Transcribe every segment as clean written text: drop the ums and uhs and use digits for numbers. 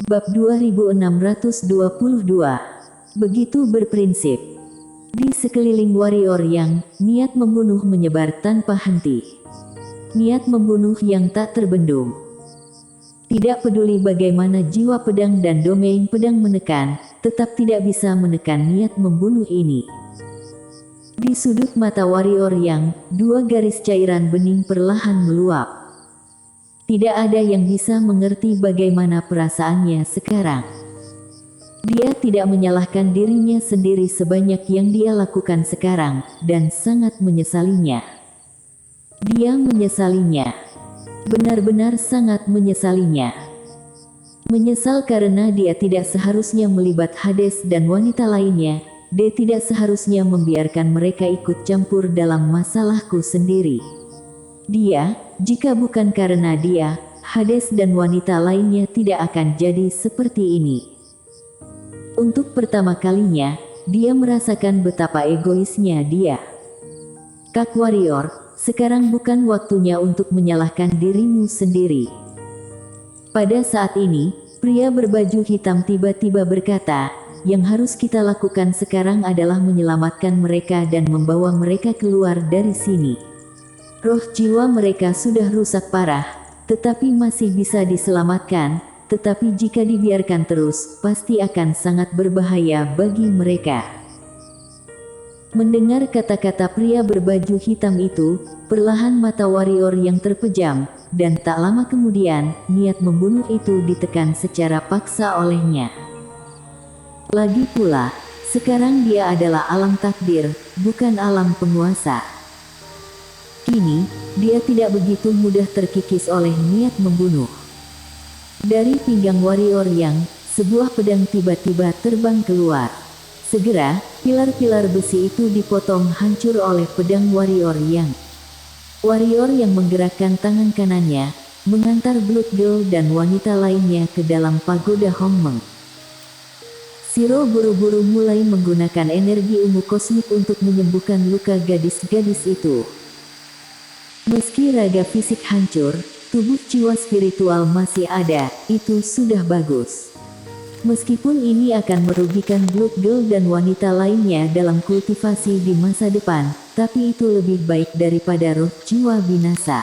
Bab 2622. Begitu berprinsip. Di sekeliling warrior yang niat membunuh menyebar tanpa henti. Niat membunuh yang tak terbendung. Tidak peduli bagaimana jiwa pedang dan domain pedang menekan, tetap tidak bisa menekan niat membunuh ini. Di sudut mata warrior yang, dua garis cairan bening perlahan meluap. Tidak ada yang bisa mengerti bagaimana perasaannya sekarang. Dia tidak menyalahkan dirinya sendiri sebanyak yang dia lakukan sekarang, dan sangat menyesalinya. Dia menyesalinya. Benar-benar sangat menyesalinya. Menyesal karena dia tidak seharusnya melibat Hades dan wanita lainnya. Dia tidak seharusnya membiarkan mereka ikut campur dalam masalahku sendiri. Dia, jika bukan karena dia, Hades dan wanita lainnya tidak akan jadi seperti ini. Untuk pertama kalinya, dia merasakan betapa egoisnya dia. Kak Warrior, sekarang bukan waktunya untuk menyalahkan dirimu sendiri. Pada saat ini, pria berbaju hitam tiba-tiba berkata, yang harus kita lakukan sekarang adalah menyelamatkan mereka dan membawa mereka keluar dari sini. Roh jiwa mereka sudah rusak parah, tetapi masih bisa diselamatkan, tetapi jika dibiarkan terus, pasti akan sangat berbahaya bagi mereka. Mendengar kata-kata pria berbaju hitam itu, perlahan mata warrior yang terpejam, dan tak lama kemudian, niat membunuh itu ditekan secara paksa olehnya. Lagi pula, sekarang dia adalah alam takdir, bukan alam penguasa. Kini, dia tidak begitu mudah terkikis oleh niat membunuh. Dari pinggang warrior yang, sebuah pedang tiba-tiba terbang keluar. Segera, pilar-pilar besi itu dipotong hancur oleh pedang warrior yang. Warrior yang menggerakkan tangan kanannya, mengantar Blood Girl dan wanita lainnya ke dalam pagoda Hongmeng. Shiro buru-buru mulai menggunakan energi ungu kosmik untuk menyembuhkan luka gadis-gadis itu. Meski raga fisik hancur, tubuh jiwa spiritual masih ada, itu sudah bagus. Meskipun ini akan merugikan Blood Girl dan wanita lainnya dalam kultivasi di masa depan, tapi itu lebih baik daripada roh jiwa binasa.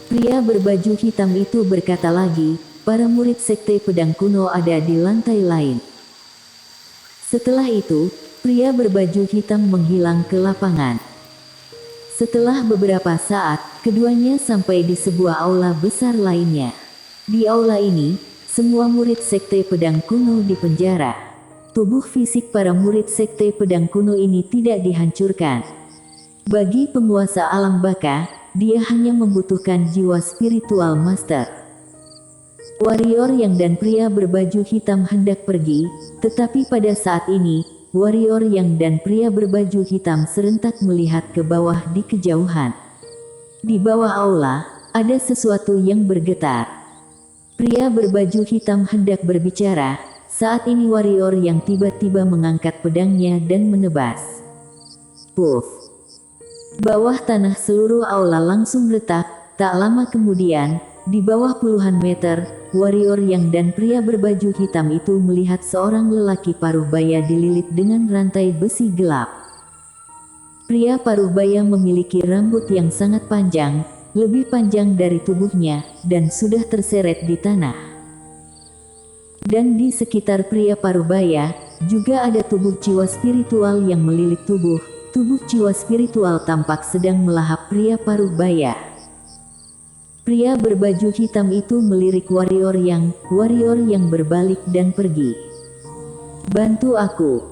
Pria berbaju hitam itu berkata lagi, para murid sekte pedang kuno ada di lantai lain. Setelah itu, pria berbaju hitam menghilang ke lapangan. Setelah beberapa saat, keduanya sampai di sebuah aula besar lainnya. Di aula ini, semua murid sekte pedang kuno dipenjara. Tubuh fisik para murid sekte pedang kuno ini tidak dihancurkan. Bagi penguasa alam baka, dia hanya membutuhkan jiwa spiritual master. Warrior yang dan pria berbaju hitam hendak pergi, tetapi pada saat ini, warrior yang dan pria berbaju hitam serentak melihat ke bawah di kejauhan. Di bawah aula, ada sesuatu yang bergetar. Pria berbaju hitam hendak berbicara, saat ini warrior yang tiba-tiba mengangkat pedangnya dan menebas. Puff! Bawah tanah seluruh aula langsung retak, tak lama kemudian, di bawah puluhan meter, warrior yang dan pria berbaju hitam itu melihat seorang lelaki paruh baya dililit dengan rantai besi gelap. Pria paruh baya memiliki rambut yang sangat panjang, lebih panjang dari tubuhnya, dan sudah terseret di tanah. Dan di sekitar pria paruh baya, juga ada tubuh jiwa spiritual yang melilit tubuh. Tubuh jiwa spiritual tampak sedang melahap pria paruh baya. Pria berbaju hitam itu melirik warrior yang berbalik dan pergi. Bantu aku.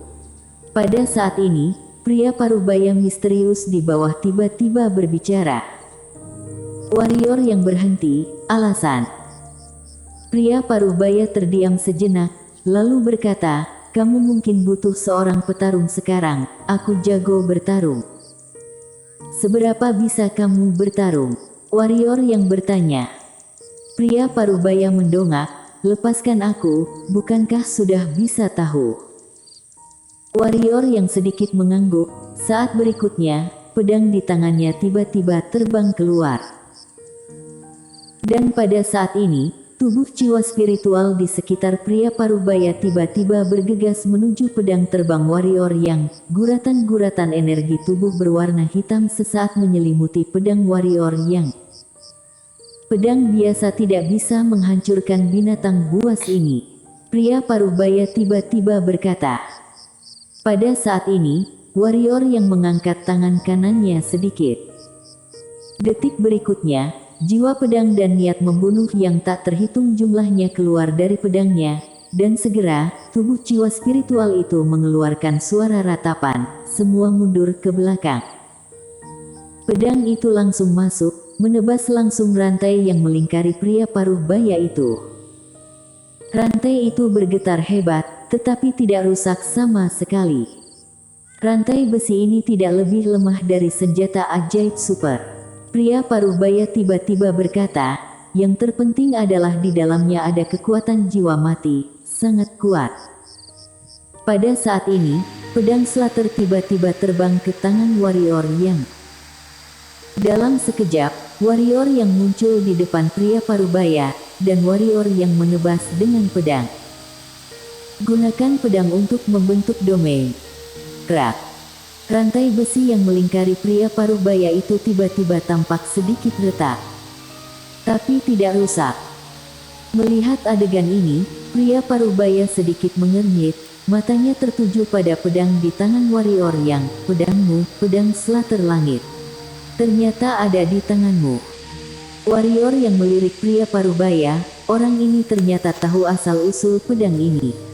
Pada saat ini, pria paruh baya misterius di bawah tiba-tiba berbicara. Warrior yang berhenti, alasan. Pria paruh baya terdiam sejenak, lalu berkata, kamu mungkin butuh seorang petarung sekarang, aku jago bertarung. Seberapa bisa kamu bertarung? Warrior yang bertanya. Pria paruh baya mendongak, lepaskan aku, bukankah sudah bisa tahu? Warrior yang sedikit mengangguk, saat berikutnya, pedang di tangannya tiba-tiba terbang keluar. Dan pada saat ini, Tubuh jiwa spiritual di sekitar pria Parubaya tiba-tiba bergegas menuju pedang terbang warrior yang guratan-guratan energi tubuh berwarna hitam sesaat menyelimuti pedang warrior yang pedang biasa tidak bisa menghancurkan binatang buas ini. Pria Parubaya tiba-tiba berkata. Pada saat ini, warrior yang mengangkat tangan kanannya sedikit. Detik berikutnya, jiwa pedang dan niat membunuh yang tak terhitung jumlahnya keluar dari pedangnya, dan segera, tubuh jiwa spiritual itu mengeluarkan suara ratapan, semua mundur ke belakang. Pedang itu langsung masuk, menebas langsung rantai yang melingkari pria Parubaya itu. Rantai itu bergetar hebat, tetapi tidak rusak sama sekali. Rantai besi ini tidak lebih lemah dari senjata ajaib super. Pria Parubaya tiba-tiba berkata, yang terpenting adalah di dalamnya ada kekuatan jiwa mati, sangat kuat. Pada saat ini, pedang Slater tiba-tiba terbang ke tangan warrior yang. Dalam sekejap, warrior yang muncul di depan pria Parubaya, dan warrior yang menebas dengan pedang. Gunakan pedang untuk membentuk domain. Krak. Rantai besi yang melingkari pria Parubaya itu tiba-tiba tampak sedikit retak. Tapi tidak rusak. Melihat adegan ini, pria Parubaya sedikit mengernyit, matanya tertuju pada pedang di tangan warrior yang, pedangmu, pedang Slater langit. Ternyata ada di tanganmu. Warrior yang melirik pria Parubaya, orang ini ternyata tahu asal-usul pedang ini.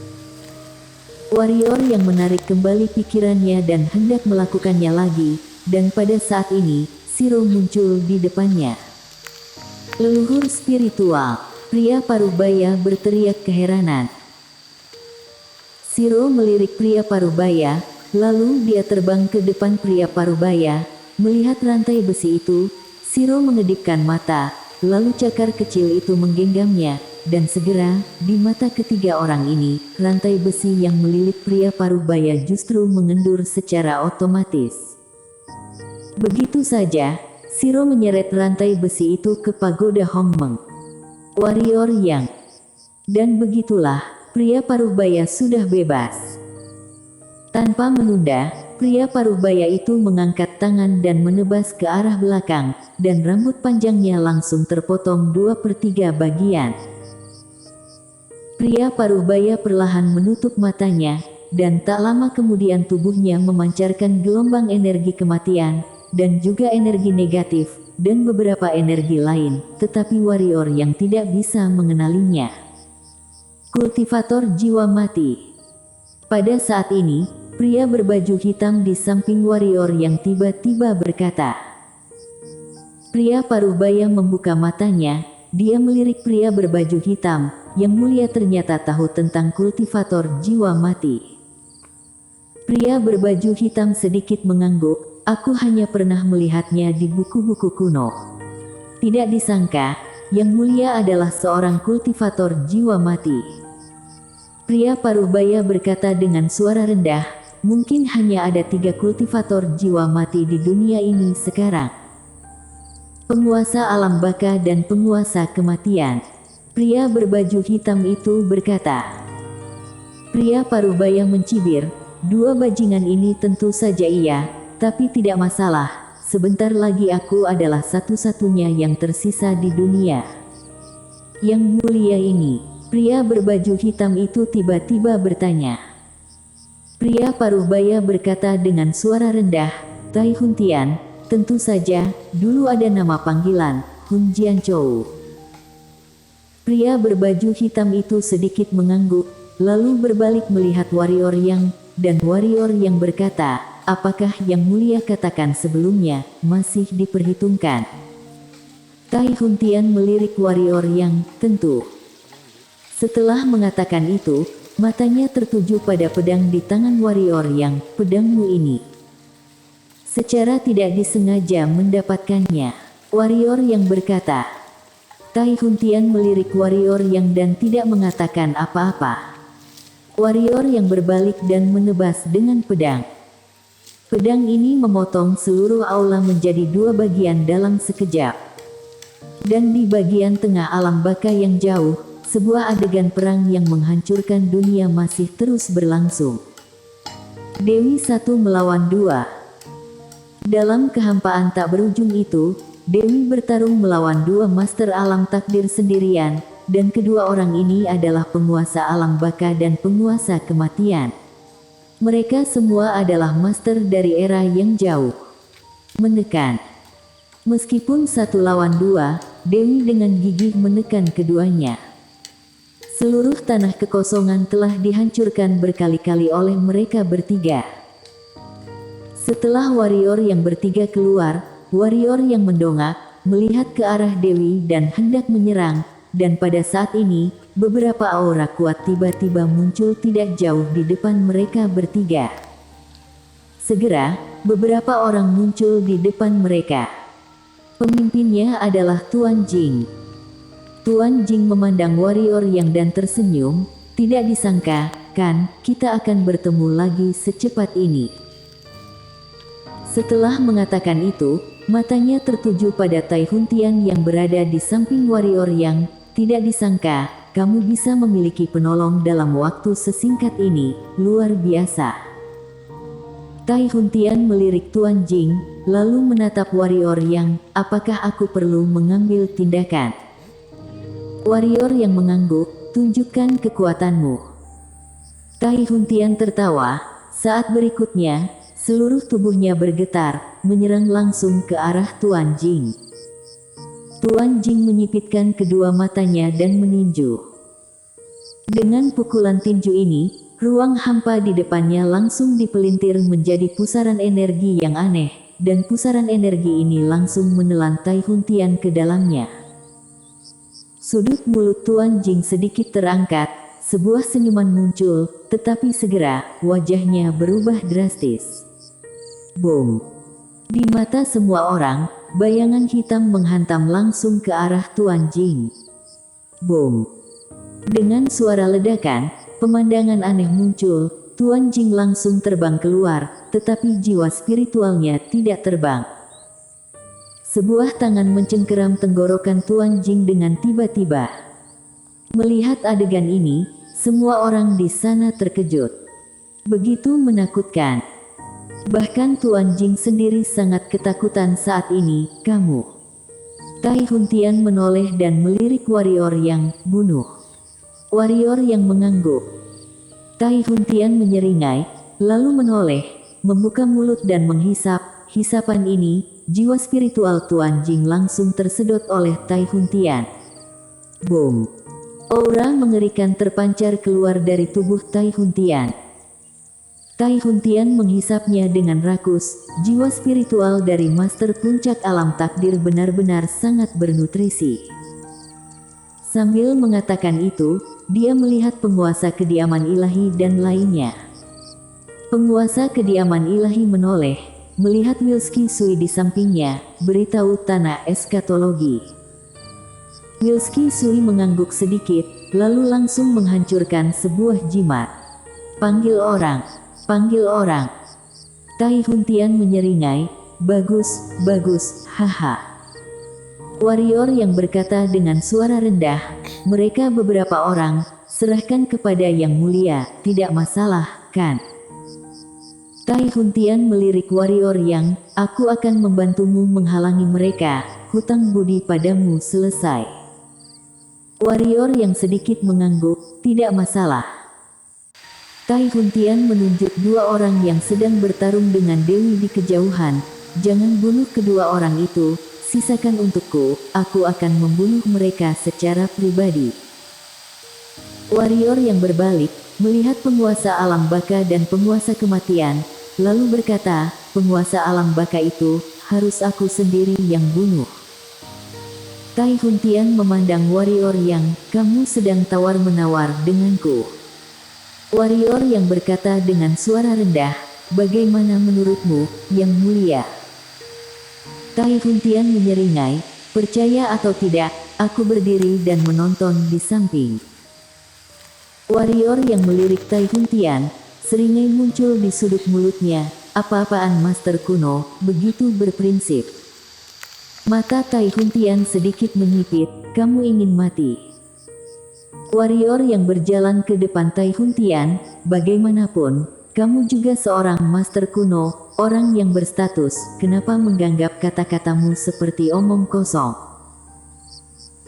Warrior yang menarik kembali pikirannya dan hendak melakukannya lagi, dan pada saat ini, Shiro muncul di depannya. Leluhur spiritual, pria Parubaya berteriak keheranan. Shiro melirik pria Parubaya, lalu dia terbang ke depan pria Parubaya. Melihat rantai besi itu, Shiro mengedipkan mata, lalu cakar kecil itu menggenggamnya. Dan segera, di mata ketiga orang ini, rantai besi yang melilit pria Parubaya justru mengendur secara otomatis. Begitu saja, Shiro menyeret rantai besi itu ke pagoda Hongmeng. Warrior yang. Dan begitulah, pria Parubaya sudah bebas. Tanpa menunda, pria Parubaya itu mengangkat tangan dan menebas ke arah belakang, dan rambut panjangnya langsung terpotong 2/3 bagian. Pria Parubaya perlahan menutup matanya, dan tak lama kemudian tubuhnya memancarkan gelombang energi kematian, dan juga energi negatif, dan beberapa energi lain, tetapi warrior yang tidak bisa mengenalinya. Kultivator jiwa mati. Pada saat ini, pria berbaju hitam di samping warrior yang tiba-tiba berkata. Pria Parubaya membuka matanya, dia melirik pria berbaju hitam, yang mulia ternyata tahu tentang kultivator jiwa mati. Pria berbaju hitam sedikit mengangguk, aku hanya pernah melihatnya di buku-buku kuno. Tidak disangka, yang mulia adalah seorang kultivator jiwa mati. Pria Parubaya berkata dengan suara rendah, mungkin hanya ada 3 kultivator jiwa mati di dunia ini sekarang. Penguasa alam baka dan penguasa kematian. Pria berbaju hitam itu berkata. Pria Parubaya mencibir, 2 bajingan ini tentu saja iya, tapi tidak masalah, sebentar lagi aku adalah satu-satunya yang tersisa di dunia. Yang mulia ini, pria berbaju hitam itu tiba-tiba bertanya. Pria Parubaya berkata dengan suara rendah, Tai Huntian, tentu saja, dulu ada nama panggilan, Hun Jianchou. Pria berbaju hitam itu sedikit mengangguk, lalu berbalik melihat warrior yang, dan warrior yang berkata, apakah yang mulia katakan sebelumnya, masih diperhitungkan. Tai Huntian melirik warrior yang, tentu. Setelah mengatakan itu, matanya tertuju pada pedang di tangan warrior yang, pedangmu ini. Secara tidak disengaja mendapatkannya. Warrior yang berkata. Tai Huntian melirik warrior yang dan tidak mengatakan apa-apa. Warrior yang berbalik dan menebas dengan pedang. Pedang ini memotong seluruh aula menjadi 2 bagian dalam sekejap. Dan di bagian tengah alam baka yang jauh, sebuah adegan perang yang menghancurkan dunia masih terus berlangsung. Dewi satu melawan dua. Dalam kehampaan tak berujung itu, Dewi bertarung melawan dua master alam takdir sendirian, dan kedua orang ini adalah penguasa alam baka dan penguasa kematian. Mereka semua adalah master dari era yang jauh. Menekan. Meskipun satu lawan dua, Dewi dengan gigih menekan keduanya. Seluruh tanah kekosongan telah dihancurkan berkali-kali oleh mereka bertiga. Setelah warrior yang bertiga keluar, warrior yang mendongak, melihat ke arah Dewi dan hendak menyerang, dan pada saat ini, beberapa aura kuat tiba-tiba muncul tidak jauh di depan mereka bertiga. Segera, beberapa orang muncul di depan mereka. Pemimpinnya adalah Tuan Jing. Tuan Jing memandang warrior yang dan tersenyum, tidak disangka, kan, kita akan bertemu lagi secepat ini. Setelah mengatakan itu, matanya tertuju pada Tai Huntian yang berada di samping warrior yang, tidak disangka, kamu bisa memiliki penolong dalam waktu sesingkat ini, luar biasa. Tai Huntian melirik Tuan Jing, lalu menatap warrior yang, apakah aku perlu mengambil tindakan? Warrior yang mengangguk, tunjukkan kekuatanmu. Tai Huntian tertawa, saat berikutnya, seluruh tubuhnya bergetar, menyerang langsung ke arah Tuan Jing. Tuan Jing menyipitkan kedua matanya dan meninju. Dengan pukulan tinju ini, ruang hampa di depannya langsung dipelintir menjadi pusaran energi yang aneh, dan pusaran energi ini langsung menelan Tai Huntian ke dalamnya. Sudut mulut Tuan Jing sedikit terangkat, sebuah senyuman muncul, tetapi segera, wajahnya berubah drastis. Boom! Di mata semua orang, bayangan hitam menghantam langsung ke arah Tuan Jing. Boom! Dengan suara ledakan, pemandangan aneh muncul, Tuan Jing langsung terbang keluar, tetapi jiwa spiritualnya tidak terbang. Sebuah tangan mencengkeram tenggorokan Tuan Jing dengan tiba-tiba. Melihat adegan ini, semua orang di sana terkejut. Begitu menakutkan. Bahkan Tuan Jing sendiri sangat ketakutan saat ini, kamu. Tai Huntian menoleh dan melirik warrior yang bunuh. Warrior yang mengangguk. Tai Huntian menyeringai, lalu menoleh, membuka mulut dan menghisap. Hisapan ini, jiwa spiritual Tuan Jing langsung tersedot oleh Tai Huntian. Boom! Aura mengerikan terpancar keluar dari tubuh Tai Huntian. Tai Huntian menghisapnya dengan rakus, jiwa spiritual dari Master Puncak Alam Takdir benar-benar sangat bernutrisi. Sambil mengatakan itu, dia melihat penguasa kediaman ilahi dan lainnya. Penguasa kediaman ilahi menoleh, melihat Wilski Sui di sampingnya, beritahu tanah eskatologi. Wilski Sui mengangguk sedikit, lalu langsung menghancurkan sebuah jimat. Panggil orang, panggil orang. Tai Huntian menyeringai, bagus, bagus, haha. Warrior yang berkata dengan suara rendah, mereka beberapa orang, serahkan kepada yang mulia, tidak masalah, kan? Tai Huntian melirik warrior yang, aku akan membantumu menghalangi mereka, hutang budi padamu selesai. Warrior yang sedikit mengangguk, tidak masalah. Tai Huntian menunjuk dua orang yang sedang bertarung dengan Dewi di kejauhan, jangan bunuh kedua orang itu, sisakan untukku, aku akan membunuh mereka secara pribadi. Warrior yang berbalik, melihat penguasa alam baka dan penguasa kematian, lalu berkata, penguasa alam baka itu, harus aku sendiri yang bunuh. Tai Huntian memandang warrior yang, kamu sedang tawar-menawar denganku. Warrior yang berkata dengan suara rendah, bagaimana menurutmu, yang mulia? Tai Huntian menyeringai, percaya atau tidak, aku berdiri dan menonton di samping. Warrior yang melirik Tai Huntian, seringai muncul di sudut mulutnya, apa-apaan master kuno, begitu berprinsip. Mata Tai Huntian sedikit menyipit, kamu ingin mati. Warrior yang berjalan ke depan Tai Hun Tian, bagaimanapun, kamu juga seorang master kuno, orang yang berstatus, kenapa menganggap kata-katamu seperti omong kosong?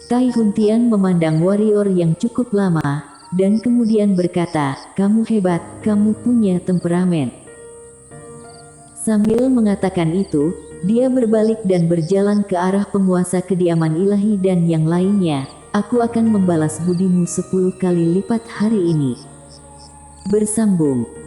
Tai Hun Tian memandang warrior yang cukup lama, dan kemudian berkata, kamu hebat, kamu punya temperamen. Sambil mengatakan itu, dia berbalik dan berjalan ke arah penguasa kediaman ilahi dan yang lainnya. Aku akan membalas budimu 10 kali lipat hari ini. Bersambung.